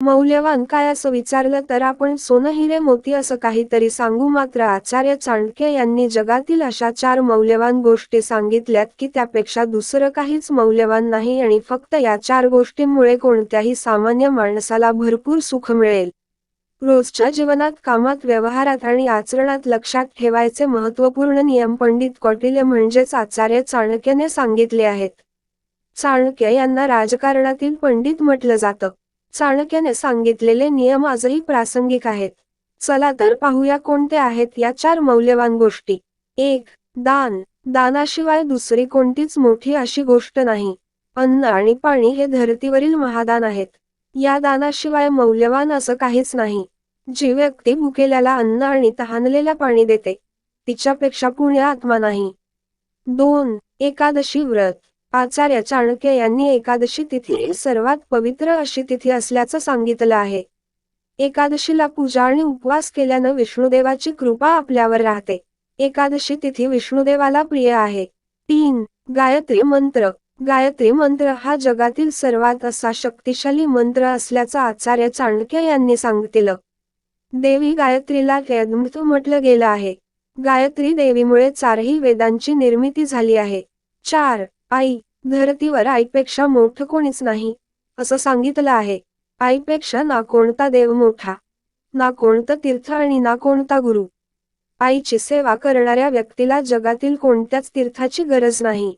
मौल्यवान काय असं विचारलं तर आपण सोनं हिरे मोती असं काहीतरी सांगू, मात्र आचार्य चाणक्य यांनी जगातील अशा 4 मौल्यवान गोष्टी सांगितल्यात की त्यापेक्षा दुसरं काहीच मौल्यवान नाही आणि फक्त या 4 गोष्टींमुळे कोणत्याही सामान्य माणसाला भरपूर सुख मिळेल. रोजच्या जीवनात, कामात, व्यवहारात आणि आचरणात लक्षात ठेवायचे महत्त्वपूर्ण नियम पंडित कौटिल्य म्हणजेच आचार्य चाणक्यने सांगितले आहेत. चाणक्य यांना राजकारणातील पंडित म्हटलं जातं. चाणक्याने सांगितलेले नियम आजही प्रासंगिक आहेत. चला तर पाहूया कोणते आहेत या 4 मौल्यवान गोष्टी. 1. दान. दानाशिवाय दुसरी कोणतीच मोठी अशी गोष्ट नाही. अन्न आणि पाणी हे धरतीवरील महादान आहेत. या दानाशिवाय मौल्यवान असं काहीच नाही. जी व्यक्ती भुकेल्याला अन्न आणि तहानलेल्या पाणी देते, तिच्यापेक्षा पुण्य आत्मा नाही. 2. एकादशी व्रत. आचार्य चाणक्य यांनी एकादशी तिथी सर्वात पवित्र अशी तिथी असल्याचं सांगितलं आहे. एकादशीला पूजा आणि उपवास केल्यानं विष्णुदेवाची कृपा आपल्यावर राहते. एकादशी तिथी विष्णुदेवाला प्रिय आहे. 3. गायत्री मंत्र. गायत्री मंत्र हा जगातील सर्वात असा शक्तिशाली मंत्र असल्याचं आचार्य चाणक्य यांनी सांगितलं. देवी गायत्रीला वेदमंत्र म्हटलं गेलं आहे. गायत्री देवीमुळे 4ही वेदांची निर्मिती झाली आहे. 4. आई. धरतीवर आईपेक्षा मोठं कोणीच नाही, असं सांगितलं आहे. आईपेक्षा ना कोणता देव मोठा, ना कोणतं तीर्थ आणि ना कोणता गुरु. आईची सेवा करणाऱ्या व्यक्तीला जगातील कोणत्याच तीर्थाची गरज नाही.